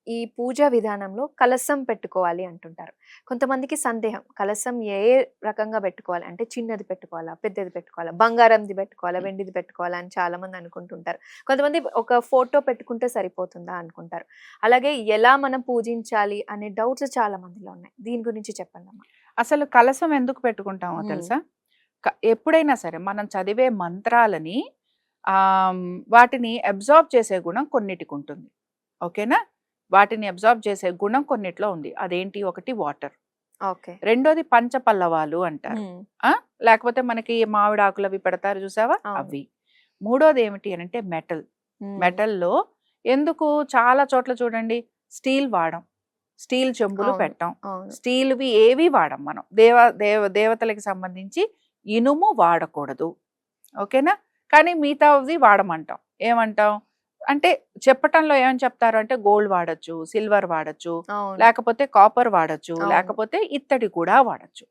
ఈ పూజా విధానంలో కలశం పెట్టుకోవాలి అంటుంటారు. కొంతమందికి సందేహం. కలశం ఏ రకంగా పెట్టుకోవాలి? అంటే చిన్నది పెట్టుకోవాలా? పెద్దది పెట్టుకోవాలా? బంగారంది పెట్టుకోవాలా? వెండిది పెట్టుకోవాలా? అని చాలామంది అనుకుంటుంటారు. కొంతమంది ఒక ఫోటో పెట్టుకుంటే సరిపోతుందా అనుకుంటారు. అలాగే ఎలా మనం పూజించాలి అనే డౌట్స్ చాలా మందిలో ఉన్నాయి. దీని గురించి చెప్పండమ్మా? అసలు కలశం ఎందుకు పెట్టుకుంటామో హ్మ్. తెలుసా? ఎప్పుడైనా సరే మనం చదివే మంత్రాలని వాటిని అబ్జార్బ్ చేసే గుణం కొన్నిటికుంటుంది. ఓకేనా? వాటిని అబ్జార్బ్ చేసే గుణం కొన్నిట్లో ఉంది. అదేంటి? ఒకటి వాటర్. ఓకే. రెండోది పంచపల్లవాలు అంటారు. హ్మ్. ఆ! లేకపోతే మనకి మామిడాకులవి పెడతారు చూసావా? అవును. అవి. మూడోది ఏమిటి అనంటే మెటల్. హ్మ్. మెటల్‌లో ఎందుకు చాలా చోట్ల చూడండి స్టీల్ వాడం. స్టీల్ చెంబులు అవును. పెట్టం. అవును. స్టీల్‌వి ఏవి వాడం మనం. దేవతలకి సంబంధించి ఇనుము వాడకూడదు. ఓకేనా? కానీ మిగతావి వాడమంటాం. ఏమంటాం? అంటే చెప్పటంలో ఏమని చెప్తారు అంటే గోల్డ్ వాడొచ్చు, సిల్వర్ వాడొచ్చు, అవును. లేకపోతే కాపర్ వాడొచ్చు, అవును. లేకపోతే ఇత్తడి కూడా వాడొచ్చు.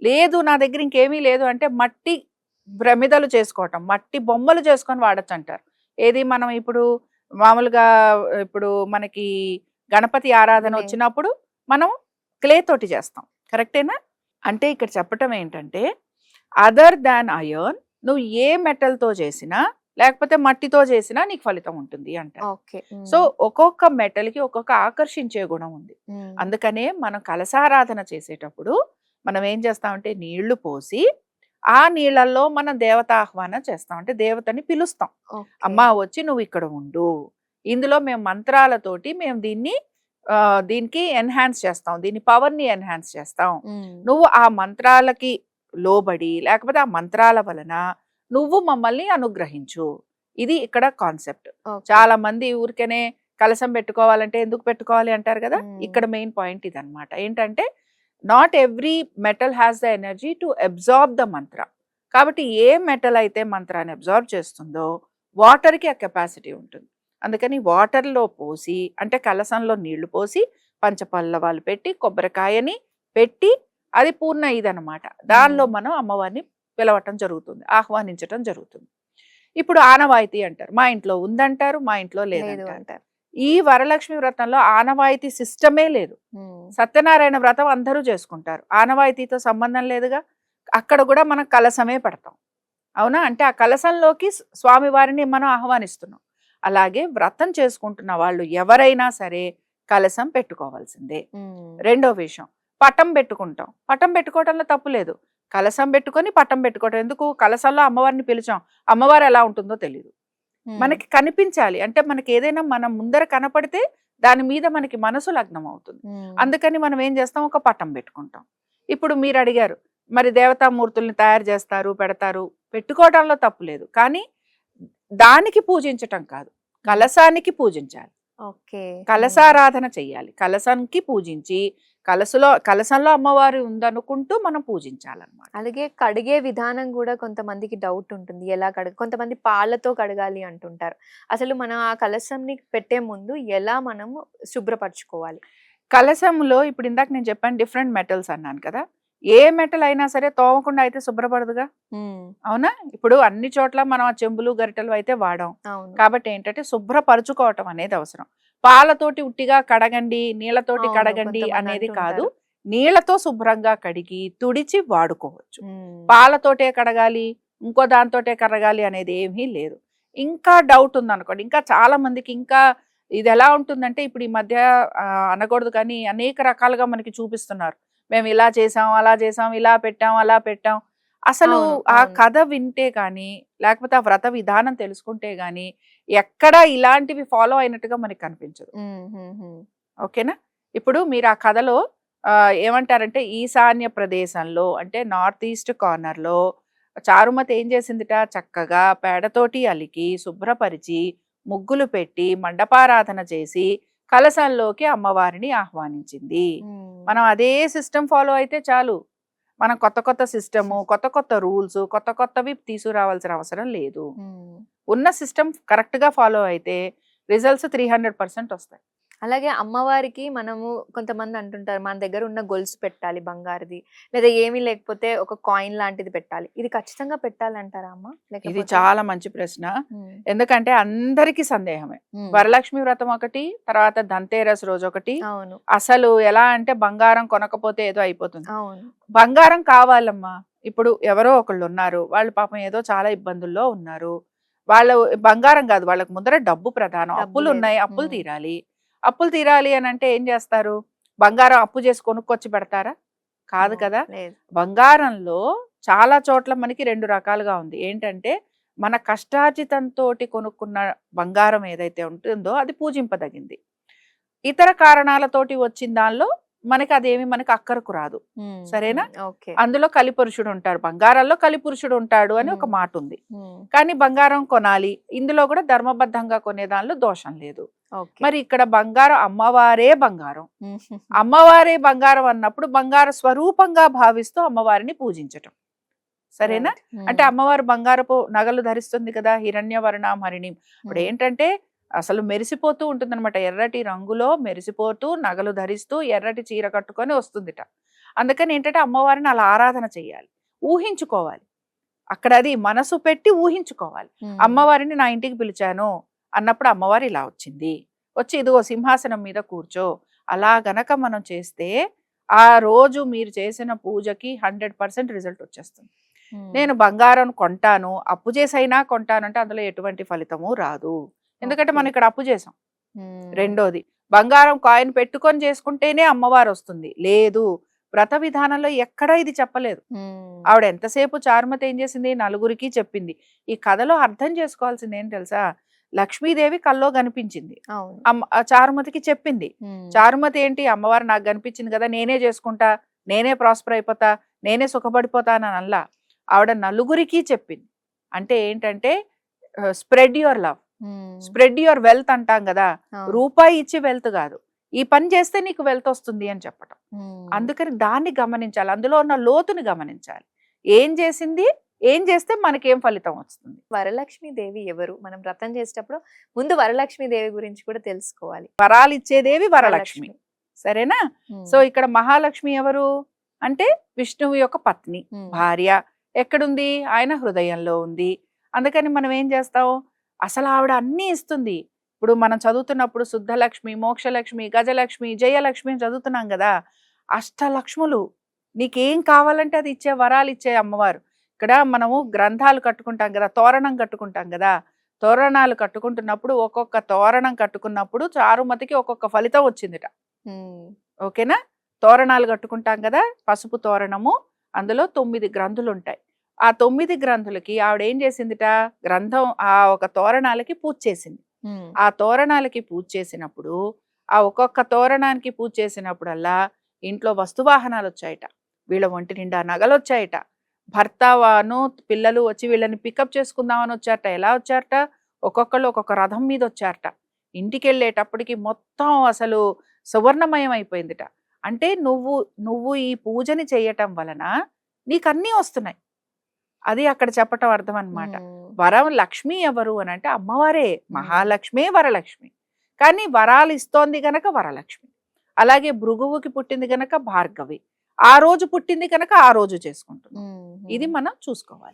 లేదు నా దగ్గర ఇంకేమీ లేదు అంటే మట్టి ప్రమిదలు చేసుకోవటం, మట్టి బొమ్మలు చేసుకొని వాడొచ్చంటారు. ఏది మనం ఇప్పుడు మామూలుగా ఇప్పుడు మనకి గణపతి ఆరాధన వినే వచ్చినప్పుడు మనం క్లే తోటి చేస్తాం. కరెక్టేనా? అంటే ఇక్కడ చెప్పటం ఏంటంటే అదర్ దాన్ అయర్న్ నువ్వు ఏ మెటల్‌తో చేసినా, లేకపోతే మట్టితో చేసినా నీకు ఫలితం ఉంటుంది అంటారు. ఓకే. సో, హ్మ్. ఒక్కొక్క మెటల్‌కి ఒక్కొక్క ఆకర్షించే గుణం ఉంది. హ్మ్. అందుకనే మనం కలశారాధన చేసేటప్పుడు మనం ఏం చేస్తామంటే నీళ్లు పోసి, ఆ నీళ్ళల్లో మనం దేవతాహ్వానం చేస్తాం. అంటే దేవతని పిలుస్తాం. ఓకే. అమ్మా వచ్చి నువ్వు ఇక్కడ ఉండు. ఇందులో మేము మంత్రాలతోటి మేము దీనికి ఎన్హాన్స్ చేస్తాం. దీని పవర్‌ని ఎన్హాన్స్ చేస్తాం. హ్మ్. నువ్వు ఆ మంత్రాలకి లోబడి లేకపోతే ఆ మంత్రాల వలన నువ్వు మమ్మల్ని అనుగ్రహించు. ఇది ఇక్కడ కాన్సెప్ట్. ఓకే. చాలా మంది ఊరికేనే కలశం పెట్టుకోవాలంటే ఎందుకు పెట్టుకోవాలి అంటారు కదా! హ్మ్. ఇక్కడ మెయిన్ పాయింట్ ఇదన్నమాట. ఏంటంటే not every metal has the energy to absorb the మంత్ర. కాబట్టి ఏ మెటల్ అయితే మంత్రాన్ని అబ్సార్బ్ చేస్తుందో వాటర్‌కి ఆ కెపాసిటీ ఉంటుంది. అందుకని వాటర్‌లో పోసి అంటే కలశంలో నీళ్లు పోసి పంచపల్లవాలు పెట్టి కొబ్బరికాయని పెట్టి అది పూర్ణ ఇదనమాట. దానిలో హ్మ్. మనం అమ్మవారిని పిలవటం జరుగుతుంది. ఆహ్వానించటం జరుగుతుంది. ఇప్పుడు ఆనవాయితీ అంటారు. మా ఇంట్లో ఉందంటారు, మా ఇంట్లో లేదు లేదంటారు. అంటారు. ఈ వరలక్ష్మి వ్రతంలో ఆనవాయితీ సిస్టమే లేదు. హ్మ్. సత్యనారాయణ వ్రతం అందరూ చేసుకుంటారు. ఆనవాయితీతో సంబంధం లేదుగా. అక్కడ కూడా మనం కలశమే పెడతాం. అవునా? అంటే ఆ కలశంలోకి స్వామివారిని మనం ఆహ్వానిస్తున్నాం. అలాగే వ్రతం చేసుకుంటున్న వాళ్ళు ఎవరైనా సరే కలశం పెట్టుకోవాల్సిందే. హ్మ్. రెండో విషయం పటం పెట్టుకుంటాం. పటం పెట్టుకోవడంలో తప్పు లేదు. కలశం పెట్టుకొని పటం పెట్టుకోవడం. ఎందుకు? కలశంలో అమ్మవారిని పిలిచాం. అమ్మవారు ఎలా ఉంటుందో తెలీదు. హ్మ్. మనకి కనిపించాలి. అంటే మనకి ఏదైనా మన ముందర కనపడితే దాని మీద మనకి మనసు లగ్నం అవుతుంది. హ్మ్. అందుకని మనం ఏం చేస్తాం? ఒక పటం పెట్టుకుంటాం. ఇప్పుడు మీరు అడిగారు. మరి దేవతామూర్తుల్ని తయారు చేస్తారు, పెడతారు. పెట్టుకోవడంలో తప్పు లేదు. కానీ దానికి పూజించటం కాదు. హ్మ్. కలశానికి పూజించాలి. ఓకే. హ్మ్. కలశారాధన చెయ్యాలి. కలశానికి పూజించి కలశంలో అమ్మవారు ఉందనుకుంటూ మనం పూజించాలన్నమాట. అలాగే కడిగే విధానం గూడా కొంతమందికి డౌట్ ఉంటుంది. ఎలా కొంతమంది పాలతో కడగాలి అంటుంటారు. అసలు మనం ఆ కలశంని పెట్టే ముందు ఎలా మనము శుభ్రపరచుకోవాలి? కలశంలో ఇప్పుడు ఇందాక నేను చెప్పాను డిఫరెంట్ మెటల్స్ అన్నాను కదా! ఏ మెటల్ అయినా సరే తోమకుండా అయితే శుభ్రపడదుగా. హ్మ్. అవునా? ఇప్పుడు అన్ని చోట్ల మనం ఆ చెంబులు, గరిటెలు అయితే వాడం. అవును. కాబట్టి ఏంటంటే శుభ్రపరుచుకోవటం అనేది అవసరం. పాలతోటి ఉట్టిగా కడగండి, నీళ్ళతోటి అవును. కడగండి కొంతమంది అనేది కాదు. అంటుంటారు. నీళ్ళతో శుభ్రంగా కడిగి, తుడిచి వాడుకోవచ్చు. హ్మ్. పాలతోటే కడగాలి, ఇంకో దానితోటే కడగాలి అనేది ఏమీ లేదు. ఇంకా డౌట్ ఉందనుకోండి, ఇంకా చాలా మందికి ఇంకా ఇదెలా ఉంటుందంటే ఇప్పుడు ఈ మధ్య అనకూడదు కానీ అనేక రకాలుగా మనకి చూపిస్తున్నారు. మేము ఇలా చేసాం, అలా చేసాం, ఇలా పెట్టాం, అలా పెట్టాం. అసలు అవును. ఆ అవును. కథ వింటే గాని, లేకపోతే ఆ వ్రత విధానం తెలుసుకుంటే గాని, ఎక్కడా ఇలాంటివి ఫాలో అయినట్టుగా మనకు కనిపించదు. హ్మ్. హుహు. ఓకేనా? ఇప్పుడు మీరు ఆ కథలో ఏమంటారంటే ఈశాన్య ప్రదేశంలో అంటే నార్త్ ఈస్ట్ కార్నర్‌లో చారుమతి ఏం చేసిందిట చక్కగా పేడతోటి అలికి, శుభ్రపరిచి, ముగ్గులు పెట్టి, మండపారాధన చేసి, కలశంలోకి అమ్మవారిని ఆహ్వానించింది. హ్మ్. మనం అదే సిస్టమ్ ఫాలో అయితే చాలు. మనం కొత్త కొత్త సిస్టము, కొత్త కొత్త రూల్సు, కొత్త కొత్తవి తీసుకురావాల్సిన అవసరం లేదు. హ్మ్. ఉన్న సిస్టమ్ కరెక్ట్‌గా ఫాలో అయితే రిజల్ట్స్ 300% వస్తాయి. అలాగే అమ్మవారికి మనము కొంతమంది అంటుంటారు మన దగ్గర ఉన్న గొలుసు పెట్టాలి బంగారుది, లేదా ఏమీ లేకపోతే ఒక కాయిన్ లాంటిది పెట్టాలి. ఇది ఖచ్చితంగా పెట్టాలంటారా అమ్మ? ఇది లేకపోతే చాలా మంచి ప్రశ్న. ఉమ్, ఎందుకంటే అందరికీ సందేహమే. ఉమ్, వరలక్ష్మి వ్రతం ఒకటి, తర్వాత ధన్తేరస్ రోజు ఒకటి. అవును అసలు ఎలా అంటే బంగారం కొనకపోతే ఏదో అయిపోతుంది. అవును బంగారం కావాలమ్మా. ఇప్పుడు ఎవరో ఒకళ్ళు ఉన్నారు, వాళ్ళు పాపం ఏదో చాలా ఇబ్బందుల్లో ఉన్నారు. వాళ్ళు బంగారం కాదు, వాళ్ళకి ముందర డబ్బు ప్రధానం. డబ్బు అప్పులు లేదు. ఉన్నాయి, అప్పులు ఉమ్, తీరాలి. అప్పులు తీరాలి అని అంటే ఏం చేస్తారు? బంగారం అప్పు చేసి కొనుక్కొచ్చి పెడతారా? కాదు అమ్మో, కదా. లేదు. బంగారంలో చాలా చోట్ల మనకి రెండు రకాలుగా ఉంది. ఏంటంటే మన కష్టార్జితంతో కొనుక్కున్న బంగారం ఏదైతే ఉంటుందో అది పూజింపదగింది. ఇతర కారణాలతోటి వచ్చిన దానిలో మనకి అదేమి మనకి అక్కరకు రాదు. ఉమ్, సరేనా? ఉమ్, ఓకే. అందులో కలిపురుషుడు ఉంటాడు, బంగారాల్లో కలిపురుషుడు ఉంటాడు అని ఒక ఉమ్, మాట ఉంది. ఉమ్, కానీ బంగారం కొనాలి, ఇందులో కూడా ధర్మబద్ధంగా కొనే దానిలో దోషం లేదు. ఓకే. మరి ఇక్కడ బంగారం అమ్మవారే బంగారం. ఉమ్, అమ్మవారే బంగారం అన్నప్పుడు బంగార స్వరూపంగా భావిస్తూ అమ్మవారిని పూజించటం. సరేనా? రైట్. ఉమ్, అంటే అమ్మవారు బంగారపు నగలు ధరిస్తుంది కదా, హిరణ్యవర్ణం హరిణి. ఇప్పుడు ఉమ్, ఏంటంటే అసలు మెరిసిపోతూ ఉంటుందన్నమాట, ఎర్రటి రంగులో మెరిసిపోతూ నగలు ధరిస్తూ ఎర్రటి చీర కట్టుకొని వస్తుందిట. అందుకని ఏంటంటే అమ్మవారిని అలా ఆరాధన చెయ్యాలి, ఊహించుకోవాలి. అక్కడ అది మనసు పెట్టి ఊహించుకోవాలి. ఉమ్, అమ్మవారిని నా ఇంటికి పిలిచాను అన్నప్పుడు అమ్మవారు ఇలా వచ్చింది, వచ్చి ఇదిగో సింహాసనం మీద కూర్చో. అలా గనక మనం చేస్తే ఆ రోజు మీరు చేసిన పూజకి 100% రిజల్ట్ వచ్చేస్తుంది. ఉమ్, నేను బంగారం కొంటాను, అప్పు చేసైనా కొంటానంటే అందులో ఎటువంటి ఫలితము రాదు. ఎందుకంటే మనం ఓకే. ఇక్కడ అప్పు చేసాం. ఉమ్, రెండోది, బంగారం కాయిన్ పెట్టుకొని చేసుకుంటేనే అమ్మవారు వస్తుంది లేదు, వ్రత విధానంలో ఎక్కడా ఇది చెప్పలేదు. ఉమ్, ఆవిడ ఎంతసేపు చారుమతి ఏం చేసింది, నలుగురికి చెప్పింది. ఈ కథలో అర్థం చేసుకోవాల్సింది ఏం తెలుసా, లక్ష్మీదేవి కల్లో కనిపించింది, అవును. ఆ చారుమతికి చెప్పింది. ఉమ్, చారుమతి ఏంటి, అమ్మవారు నాకు కనిపించింది కదా, నేనే చేసుకుంటా, నేనే ప్రాస్పర్ అయిపోతా, నేనే సుఖపడిపోతా అని అనలా. ఆవిడ నలుగురికి చెప్పింది. అంటే ఏంటంటే spread your love, um, spread your wealth అంటాం కదా. అవును. రూపాయి ఇచ్చి వెల్త్ కాదు, ఈ పని చేస్తే నీకు వెల్త్ వస్తుంది అని చెప్పటం. ఉమ్, అందుకని దాన్ని గమనించాలి, అందులో ఉన్న లోతుని గమనించాలి. ఏం చేసింది, ఏం చేస్తే మనకేం ఫలితం వస్తుంది. వరలక్ష్మి దేవి ఎవరు? మనం వ్రతం చేసేటప్పుడు ముందు వరలక్ష్మి దేవి గురించి కూడా తెలుసుకోవాలి. వరాలు ఇచ్చేదేవి వరలక్ష్మి. సరేనా? ఉమ్, సో ఇక్కడ మహాలక్ష్మి ఎవరు అంటే విష్ణువు యొక్క పత్ని, ఉమ్, భార్య. ఎక్కడుంది? ఆయన హృదయంలో ఉంది. అందుకని మనం ఏం చేస్తాం, అసలు ఆవిడ అన్నీ ఇస్తుంది. ఇప్పుడు మనం చదువుతున్నప్పుడు శుద్ధలక్ష్మి, మోక్షలక్ష్మి, గజలక్ష్మి, జయలక్ష్మి అని చదువుతున్నాం కదా. అష్టలక్ష్ములు, నీకేం కావాలంటే అది ఇచ్చే వరాలు ఇచ్చే అమ్మవారు. ఇక్కడ మనము గ్రంథాలు కట్టుకుంటాం కదా, తోరణం కట్టుకుంటాం కదా. తోరణాలు కట్టుకుంటున్నప్పుడు ఒక్కొక్క తోరణం కట్టుకున్నప్పుడు చారుమతికి ఒక్కొక్క ఫలితం వచ్చిందిట. ఉమ్, ఓకేనా? తోరణాలు కట్టుకుంటాం కదా, పసుపు తోరణము, అందులో 9 గ్రంథులు ఉంటాయి. ఆ 9 గ్రంథులకి ఆవిడ ఏం చేసిందిట, గ్రంథం ఆ ఒక తోరణాలకి పూజ చేసింది. ఉమ్, ఆ తోరణాలకి పూజ చేసినప్పుడు, ఆ ఒక్కొక్క తోరణానికి పూజ చేసినప్పుడల్లా ఇంట్లో వస్తువాహనాలు వచ్చాయట, వీళ్ళ ఒంటి నిండా నగలు వచ్చాయట, భర్త వాను పిల్లలు వచ్చి వీళ్ళని పికప్ చేసుకుందామని వచ్చారట. ఎలా వచ్చారట? ఒక్కొక్కళ్ళు ఒక్కొక్క రథం మీద వచ్చారట. ఇంటికి వెళ్ళేటప్పటికి మొత్తం అసలు సువర్ణమయం అయిపోయిందిట. అంటే నువ్వు నువ్వు ఈ పూజని చేయటం వలన నీకన్నీ వస్తున్నాయి, అది అక్కడ చెప్పటం అర్థం అన్నమాట. ఉమ్, వరం లక్ష్మి ఎవరు అని అంటే అమ్మవారే, ఉమ్, మహాలక్ష్మి వరలక్ష్మి. కానీ వరాలు ఇస్తోంది గనక వరలక్ష్మి. అలాగే భృగువుకి పుట్టింది గనక భార్గవి, ఆ రోజు పుట్టింది కనుక ఆ రోజు చేసుకుంటున్నాం. ఉమ్, ఇది ఉమ్. మనం చూసుకోవాలి.